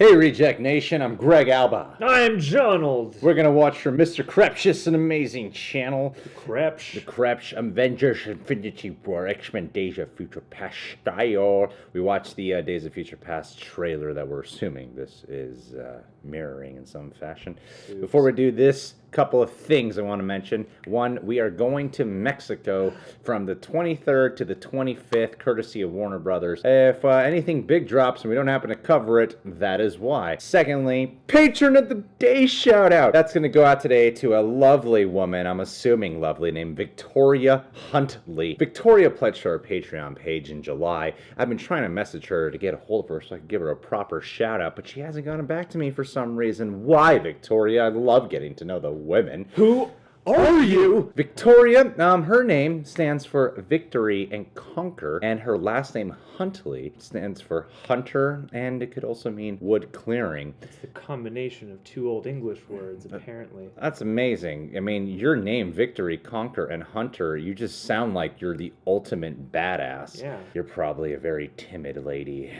Hey Reject Nation, I'm Greg Alba. I'm Jonald. We're gonna watch from Mr. Krepshus, an amazing channel. The Krepsh. Avengers, Infinity War, X-Men, Days of Future Past style. We watched the Days of Future Past trailer that we're assuming this is mirroring in some fashion. Oops. Before we do this, couple of things I want to mention. One, we are going to Mexico from the 23rd to the 25th, courtesy of Warner Brothers. If anything big drops and we don't happen to cover it, that is why. Secondly, Patron of the Day shout out. That's going to go out today to a lovely woman, I'm assuming lovely, named Victoria Huntley. Victoria pledged to our Patreon page in July. I've been trying to message her to get a hold of her so I can give her a proper shout out, but she hasn't gotten back to me for some reason. Why, Victoria? I love getting to know the women. Who are you? Victoria, her name stands for Victory and Conquer, and her last name, Huntley, stands for Hunter, and it could also mean wood clearing. It's the combination of two old English words, apparently. That's amazing. I mean, your name, Victory, Conquer, and Hunter, you just sound like you're the ultimate badass. Yeah. You're probably a very timid lady.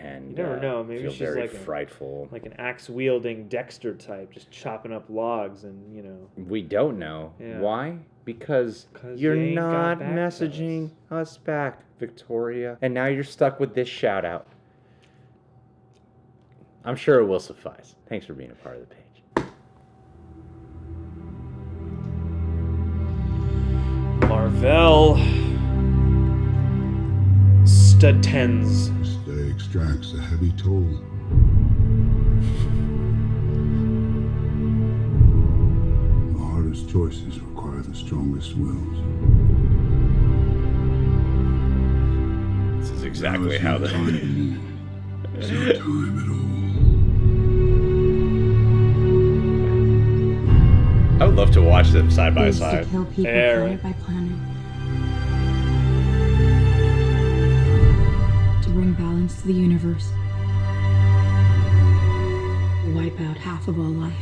And you never know. Maybe she's very like frightful, like an axe-wielding Dexter type, just chopping up logs, and you know. We don't know. Yeah. Why? Because you're not messaging us back, Victoria, and now you're stuck with this shout out. I'm sure it will suffice. Thanks for being a part of the page. Marvel Stud Tens. This day extracts a heavy toll. The hardest choices require the strongest wills. This is exactly how the... No time at all. I would love to watch them side by side. To kill people planet by planet. To bring balance to the universe. Wipe out half of all life.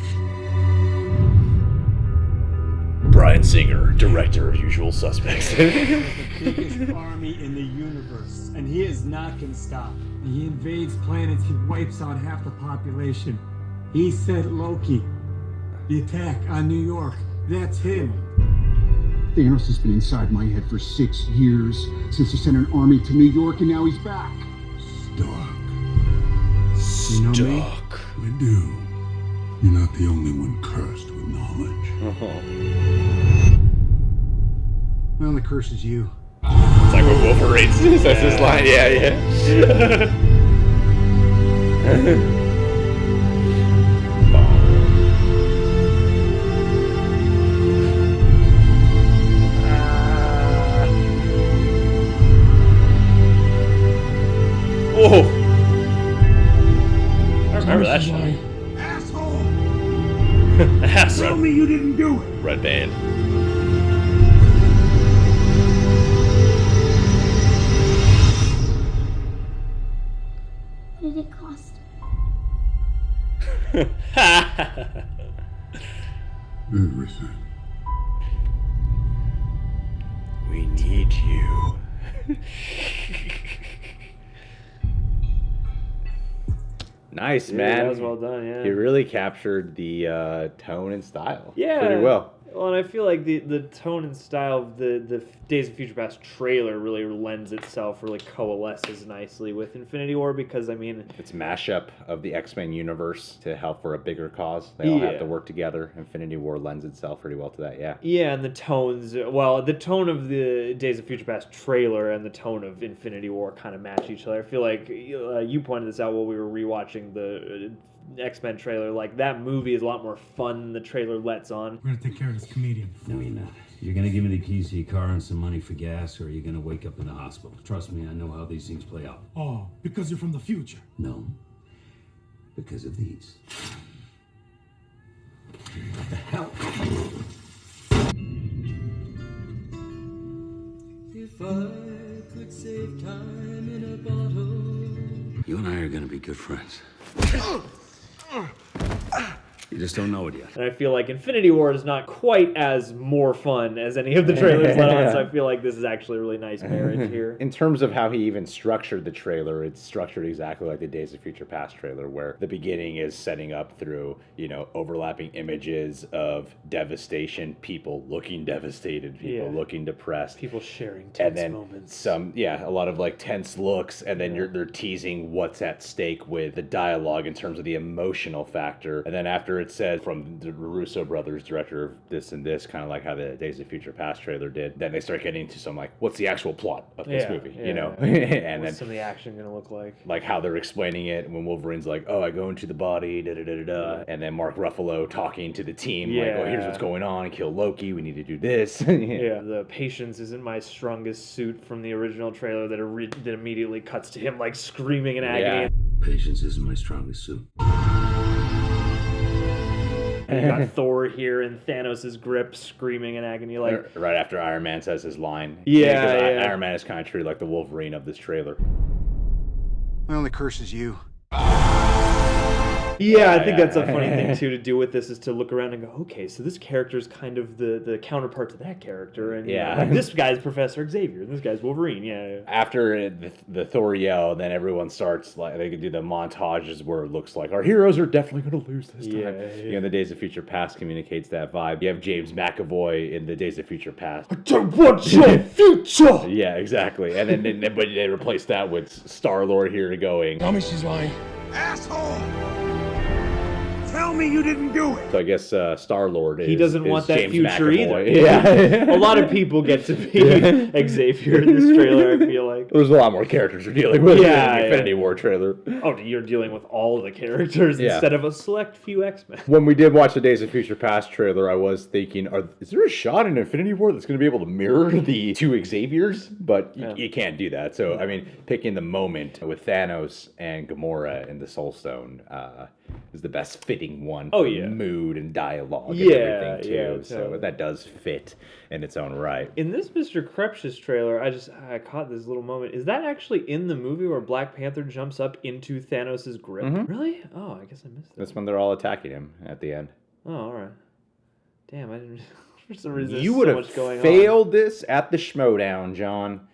Brian Singer, director of Usual Suspects. The biggest army in the universe, and he is not gonna stop. He invades planets, he wipes out half the population. He sent Loki. The attack on New York, that's him. Thanos has been inside my head for 6 years, since he sent an army to New York, and now he's back. Stark. You know me? We do. You're not the only one cursed with knowledge. Well, the curse is you. It's like what Wolverine says. That's his line. Yeah. Oh! I remember that shot. Asshole! Tell me you didn't do it! Red band. What did it cost? Everything. We need you. Nice, Yeah, man. that was well done, yeah. He really captured the tone and style. Yeah. Pretty well. Well, and I feel like the tone and style of the Days of Future Past trailer really lends itself, really coalesces nicely with Infinity War, because, I mean... It's mashup of the X-Men universe to help for a bigger cause. They all have to work together. Infinity War lends itself pretty well to that, yeah. Yeah, and the tones... Well, the tone of the Days of Future Past trailer and the tone of Infinity War kind of match each other. I feel like you pointed this out while we were rewatching the... X-Men trailer, like that movie is a lot more fun than the trailer lets on. We're gonna take care of this comedian. No, you're not. You're gonna give me the keys to your car and some money for gas, or you're gonna wake up in the hospital. Trust me, I know how these things play out. Oh, because you're from the future. No, because of these. What the hell? If I could save time in a bottle. You and I are gonna be good friends. You just don't know it yet. And I feel like Infinity War is not quite as more fun as any of the trailers let on, so I feel like this is actually a really nice marriage here. In terms of how he even structured the trailer, it's structured exactly like the Days of Future Past trailer, where the beginning is setting up through, overlapping images of devastation, people looking devastated, people looking depressed. People sharing tense and then moments. a lot of like tense looks, and then they're teasing what's at stake with the dialogue in terms of the emotional factor. And then after it said from the Russo brothers, director of this and this, kind of like how the Days of Future Past trailer did, then they start getting into some like, what's the actual plot of this movie, and what's some of the action gonna look like how they're explaining it when Wolverine's like, oh, I go into the body, and then Mark Ruffalo talking to the team like, oh, here's what's going on, kill Loki, we need to do this. The patience isn't my strongest suit from the original trailer that immediately cuts to him like screaming in agony. Patience isn't my strongest suit. And you got Thor here in Thanos' grip screaming in agony like right after Iron Man says his line. Iron Man is kind of treated like the Wolverine of this trailer. My only curse is you. I think that's a funny thing too to do with this, is to look around and go, okay, so this character is kind of the counterpart to that character, and this guy's Professor Xavier, and this guy's Wolverine. After the Thor yell, then everyone starts like they could do the montages where it looks like our heroes are definitely going to lose this time. The Days of Future Past communicates that vibe. You have James McAvoy in the Days of Future Past. I don't want your future. Yeah, exactly. And then but they replace that with Star-Lord here going, Tell me she's lying. Asshole! Tell me you didn't do it! So I guess Star-Lord is he doesn't want that James future McAvoy. either. A lot of people get to be Xavier in this trailer, I feel like. There's a lot more characters you're dealing with in the Infinity War trailer. Oh, you're dealing with all of the characters instead of a select few X-Men. When we did watch the Days of Future Past trailer, I was thinking, is there a shot in Infinity War that's going to be able to mirror the two Xaviers? But you can't do that. So, I mean, picking the moment with Thanos and Gamora in the Soul Stone is the best fitting one for mood and dialogue and everything, too. So that does fit in its own right. In this Mr. Krepshus trailer, I caught this little moment. Is that actually in the movie where Black Panther jumps up into Thanos' grip? Mm-hmm. Really? Oh, I guess I missed that. That's when they're all attacking him at the end. Oh, all right. Damn, I didn't... For some reason, you would have failed this at the Schmodown, John.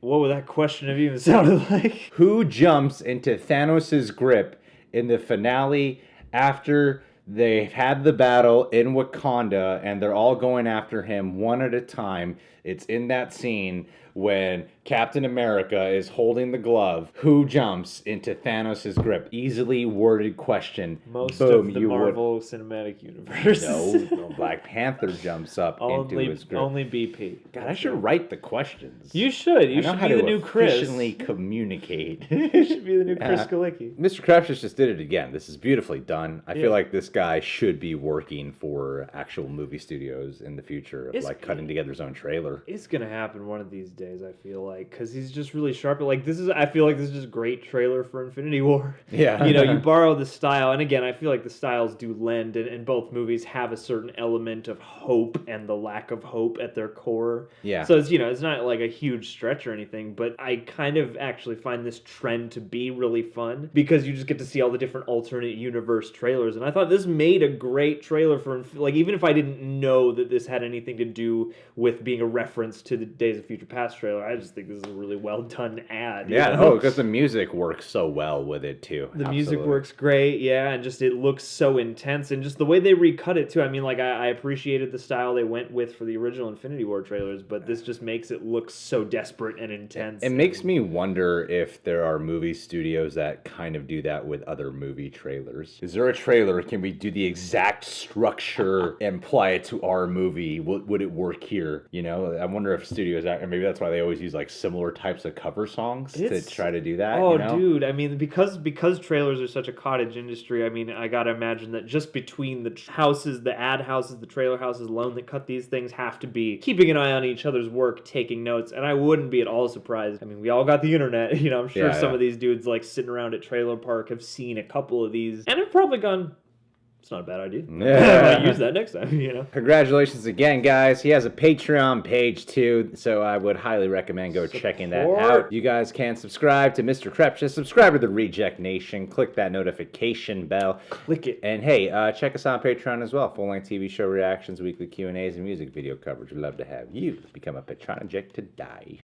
What would that question have even sounded like? Who jumps into Thanos' grip in the finale after they've had the battle in Wakanda and they're all going after him one at a time? It's in that scene when Captain America is holding the glove. Who jumps into Thanos' grip? Easily worded question. Most of the Marvel Cinematic Universe. No, Black Panther jumps up into his grip. Only BP. God, I should write the questions. You should. You should be the new Chris. Efficiently communicate. You should be the new Chris Galicki. Mr. Krepshus just did it again. This is beautifully done. I feel like this guy should be working for actual movie studios in the future, of cutting together his own trailer. It's gonna happen one of these days, I feel like, because he's just really sharp. Like I feel like this is just a great trailer for Infinity War. Yeah. You borrow the style, and again, I feel like the styles do lend, and both movies have a certain element of hope and the lack of hope at their core. Yeah. So it's not like a huge stretch or anything, but I kind of actually find this trend to be really fun because you just get to see all the different alternate universe trailers, and I thought this made a great trailer for, like, even if I didn't know that this had anything to do with being a reference to the Days of Future Past trailer, I just think this is a really well done ad. Yeah, because the music works so well with it too. The music works great, and just it looks so intense, and just the way they recut it too. I mean, like I appreciated the style they went with for the original Infinity War trailers, but this just makes it look so desperate and intense. It makes me wonder if there are movie studios that kind of do that with other movie trailers. Is there a trailer? Can we do the exact structure and apply it to our movie? Would it work here? I wonder if studios, and maybe that's why they always use like similar types of cover songs to try to do that. Oh, dude! I mean, because trailers are such a cottage industry. I mean, I gotta imagine that just between the houses, the ad houses, the trailer houses alone that cut these things have to be keeping an eye on each other's work, taking notes. And I wouldn't be at all surprised. I mean, we all got the internet. I'm sure some of these dudes like sitting around at Trailer Park have seen a couple of these and have probably gone, It's not a bad idea. Yeah. I might use that next time, you know. Congratulations again, guys. He has a Patreon page too, so I would highly recommend checking that out. You guys can subscribe to Mr. Krepshus, subscribe to the Reject Nation, click that notification bell. Click it. And hey, check us out on Patreon as well. Full-length TV show reactions, weekly Q&As, and music video coverage. We'd love to have you become a Patron Eject to die.